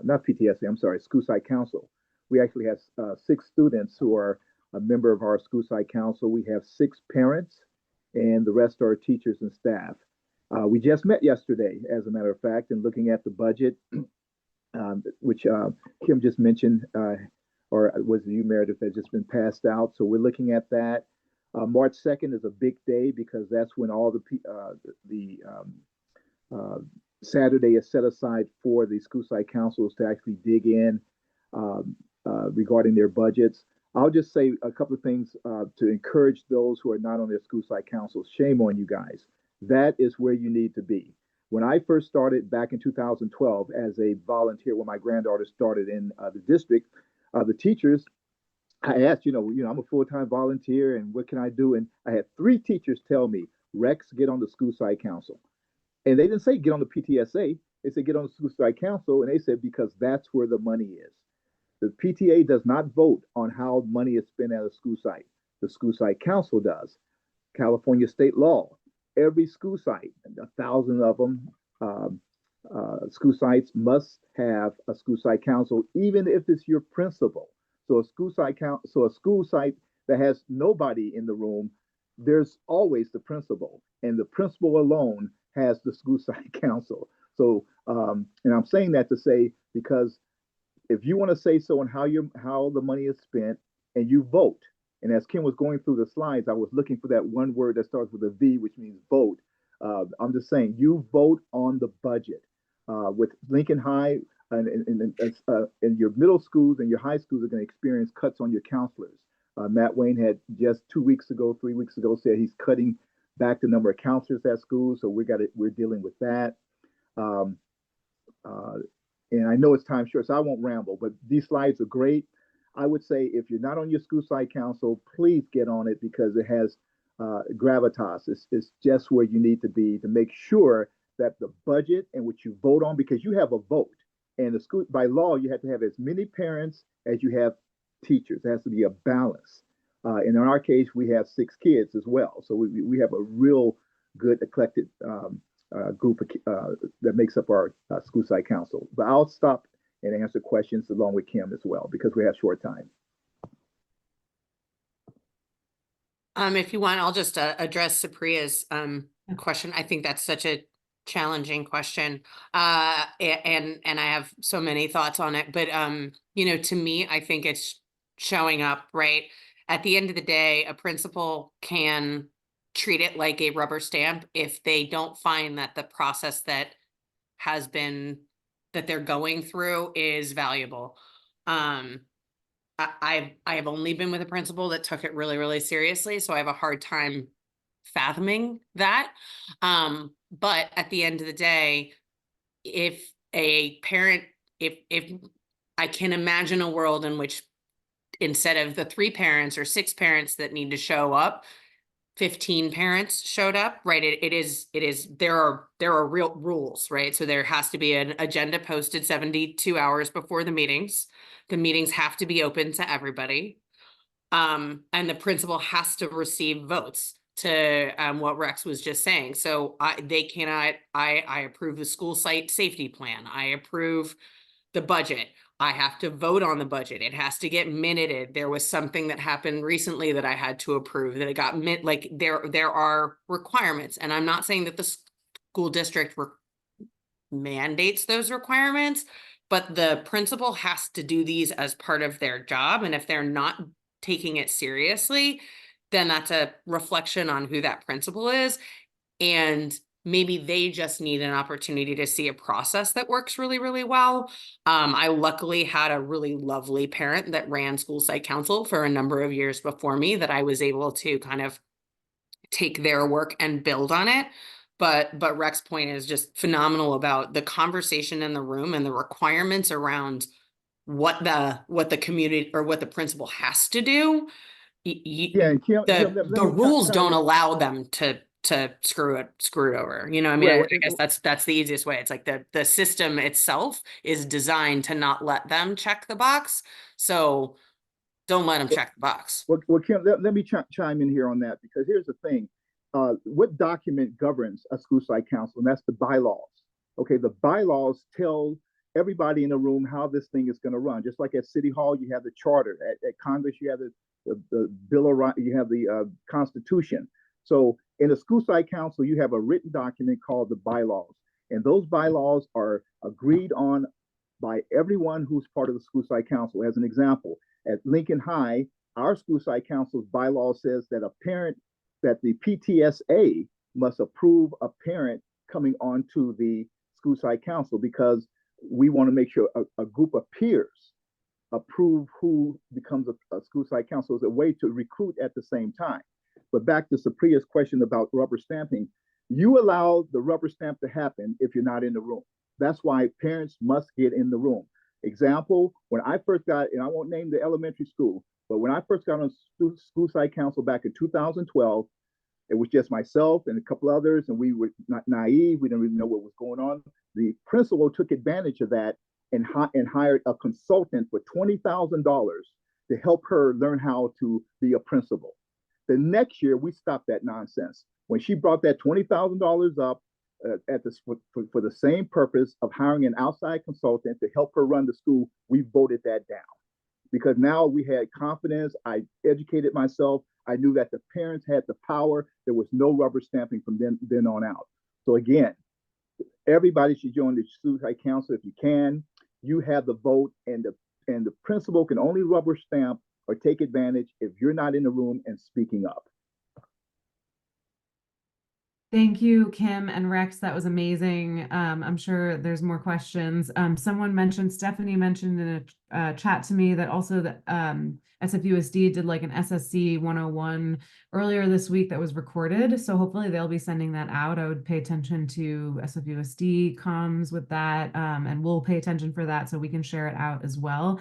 not PTSA, I'm sorry, School Site Council. We actually have 6 students who are a member of our School Site Council. We have 6 parents, and the rest are teachers and staff. We just met yesterday, as a matter of fact, and looking at the budget, which Kim just mentioned, or was it you, Meredith, that just been passed out. So we're looking at that. March 2nd is a big day because that's when all the Saturday is set aside for the School Site Councils to actually dig in regarding their budgets. I'll just say a couple of things to encourage those who are not on their School Site Councils. Shame on you guys. That is where you need to be. When I first started back in 2012 as a volunteer, when my granddaughter started in the district, the teachers, I asked, I'm a full-time volunteer and what can I do? And I had 3 teachers tell me, Rex, get on the School Site Council. And they didn't say get on the PTSA. They said get on the School Site Council. And they said, because that's where the money is. The PTA does not vote on how money is spent at a school site. The School Site Council does. California state law. Every school site, 1,000 of them, school sites must have a School Site Council, even if it's your principal. So a school site that has nobody in the room, there's always the principal, and the principal alone has the School Site Council. So, and I'm saying that to say, because if you want to say so on how the money is spent, and you vote, and as Kim was going through the slides, I was looking for that one word that starts with a V, which means vote. I'm just saying, you vote on the budget. With Lincoln High and your middle schools and your high schools are going to experience cuts on your counselors. Matt Wayne had just 3 weeks ago, said he's cutting back the number of counselors at schools. So we're dealing with that. And I know it's time short, so I won't ramble, but these slides are great. I would say if you're not on your School Site Council, please get on it because it has gravitas. It's just where you need to be to make sure that the budget and what you vote on, because you have a vote. And the school, by law, you have to have as many parents as you have teachers. There has to be a balance. And in our case, we have 6 kids as well. So we have a real good eclectic group that makes up our School Site Council. But I'll stop and answer questions along with Kim as well, because we have short time. If you want, I'll just address Supriya's question. I think that's such a challenging question. And I have so many thoughts on it, but to me, I think it's showing up, right? At the end of the day, a principal can treat it like a rubber stamp if they don't find that the process that they're going through is valuable. I have only been with a principal that took it really, really seriously, so I have a hard time fathoming that. But at the end of the day, if a parent, if I can imagine a world in which instead of the 3 parents or 6 parents that need to show up, 15 parents showed up, right? There are real rules, right? So there has to be an agenda posted 72 hours before the meetings. The meetings have to be open to everybody. And the principal has to receive votes to what Rex was just saying. So they cannot, I approve the school site safety plan. I approve the budget. I have to vote on the budget. It has to get minuted. There was something that happened recently that I had to approve that it got like there are requirements. And I'm not saying that the school district mandates those requirements, but the principal has to do these as part of their job. And if they're not taking it seriously, then that's a reflection on who that principal is. And maybe they just need an opportunity to see a process that works really, really well. I luckily had a really lovely parent that ran school site council for a number of years before me that I was able to kind of take their work and build on it. But Rex's point is just phenomenal about the conversation in the room and the requirements around what the community or what the principal has to do. Yeah, and Kim, let The me rules chime don't in. allow them to screw it over. You know, I mean, Well, I guess that's the easiest way. It's like the system itself is designed to not let them check the box. So don't let them check the box. Well, Kim, let me chime in here on that, because here's the thing. What document governs a school site council? And that's the bylaws. Okay, the bylaws tell everybody in the room how this thing is going to run. Just like at City Hall, you have the charter. At Congress, you have the Bill of Rights, you have the Constitution. So in a school site council, you have a written document called the bylaws. And those bylaws are agreed on by everyone who's part of the school site council. As an example, at Lincoln High, our school site council's bylaw says that that the PTSA must approve a parent coming onto the school site council, because we want to make sure a group of peers approve who becomes a school site council as a way to recruit at the same time. But back to Supriya's question about rubber stamping, you allow the rubber stamp to happen if you're not in the room. That's why parents must get in the room. Example, when I first got, and I won't name the elementary school, but when I first got on school site council back in 2012, it was just myself and a couple others, and we were not naive. We didn't really know what was going on. The principal took advantage of that and hired a consultant for $20,000 to help her learn how to be a principal. The next year, we stopped that nonsense. When she brought that $20,000 up for the same purpose of hiring an outside consultant to help her run the school, we voted that down. Because now we had confidence. I educated myself. I knew that the parents had the power. There was no rubber stamping from then on out. So again, everybody should join the school site council if you can. You have the vote, and the principal can only rubber stamp or take advantage if you're not in the room and speaking up. Thank you, Kim and Rex. That was amazing. I'm sure there's more questions. Stephanie mentioned in a chat to me that also that SFUSD did like an SSC 101 earlier this week that was recorded. So hopefully they'll be sending that out. I would pay attention to SFUSD comms with that, and we'll pay attention for that so we can share it out as well.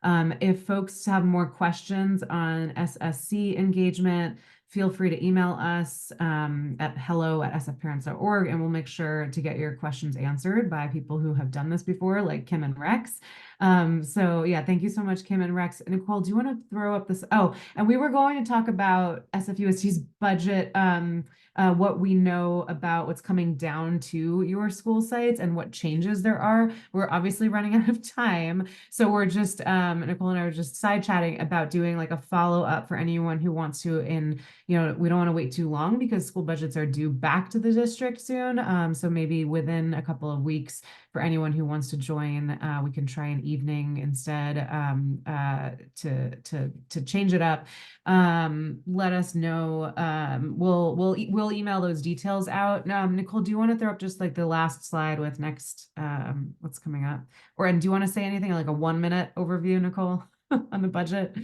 If folks have more questions on SSC engagement, feel free to email us at hello@sfparents.org, and we'll make sure to get your questions answered by people who have done this before, like Kim and Rex. So yeah, thank you so much, Kim and Rex. Nicole, do you want to throw up this? Oh, and we were going to talk about SFUSD's budget, what we know about what's coming down to your school sites and what changes there are. We're obviously running out of time. So we're just, Nicole and I were just side chatting about doing like a follow-up for anyone who wants to we don't want to wait too long because school budgets are due back to the district soon. So maybe within a couple of weeks for anyone who wants to join, we can try an evening instead to change it up. Let us know. We'll email those details out. Nicole, do you want to throw up just like the last slide with next what's coming up? And do you want to say anything like a 1-minute overview, Nicole, on the budget?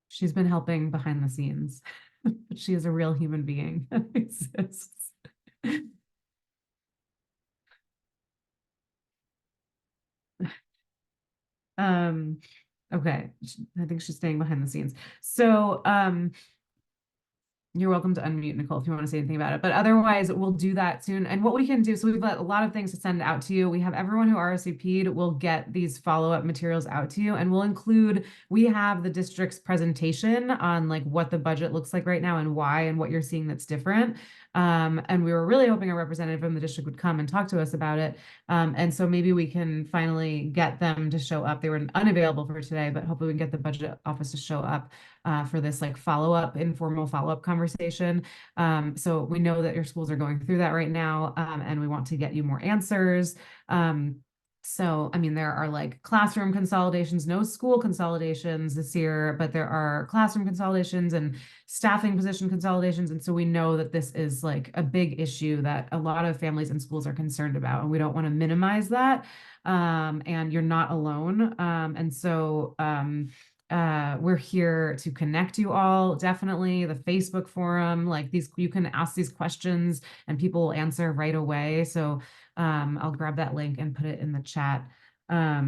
She's been helping behind the scenes. She is a real human being that exists. Okay, I think she's staying behind the scenes. So You're welcome to unmute, Nicole, if you want to say anything about it. But otherwise, we'll do that soon. And what we can do, so we've got a lot of things to send out to you. We have everyone who RSVP'd will get these follow-up materials out to you, and we'll include, we have the district's presentation on like what the budget looks like right now and why and what you're seeing that's different. And we were really hoping a representative from the district would come and talk to us about it. And so maybe we can finally get them to show up. They were unavailable for today, but hopefully we can get the budget office to show up for this like follow-up, informal follow-up conversation. So we know that your schools are going through that right now, and we want to get you more answers. So, I mean, there are like classroom consolidations, no school consolidations this year, but there are classroom consolidations and staffing position consolidations. And so we know that this is like a big issue that a lot of families and schools are concerned about, and we don't want to minimize that. And you're not alone. And so, we're here to connect you all. Definitely the Facebook forum, like these, you can ask these questions and people will answer right away. So I'll grab that link and put it in the chat. But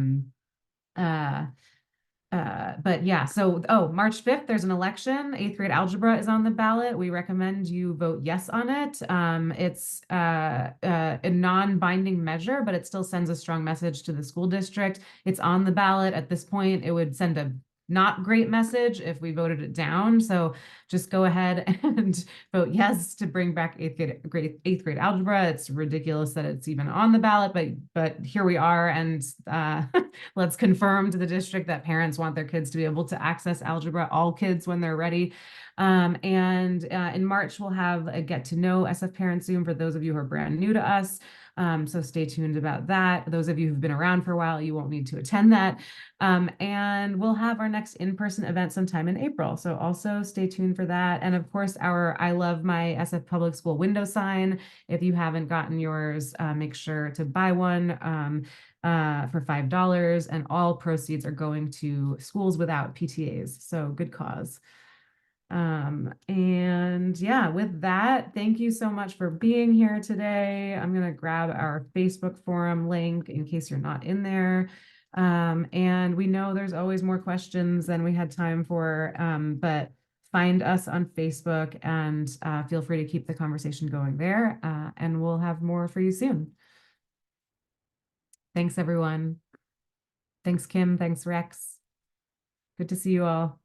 yeah, so, March 5th, there's an election. 8th grade algebra is on the ballot. We recommend you vote yes on it. It's a non-binding measure, but it still sends a strong message to the school district. It's on the ballot. At this point, it would send a not great message if we voted it down. So just go ahead and vote yes to bring back 8th grade algebra. It's ridiculous that it's even on the ballot, but here we are. And let's confirm to the district that parents want their kids to be able to access algebra, all kids when they're ready. In March, we'll have a get to know SF Parent Zoom for those of you who are brand new to us. So stay tuned about that. Those of you who've been around for a while, you won't need to attend that. And we'll have our next in-person event sometime in April. So also stay tuned for that. And of course, our I Love My SF Public School window sign. If you haven't gotten yours, make sure to buy one for $5. And all proceeds are going to schools without PTAs. So good cause. And yeah, with that, thank you so much for being here today. I'm going to grab our Facebook forum link in case you're not in there. And we know there's always more questions than we had time for, but find us on Facebook and feel free to keep the conversation going there. And we'll have more for you soon. Thanks, everyone. Thanks, Kim. Thanks, Rex. Good to see you all.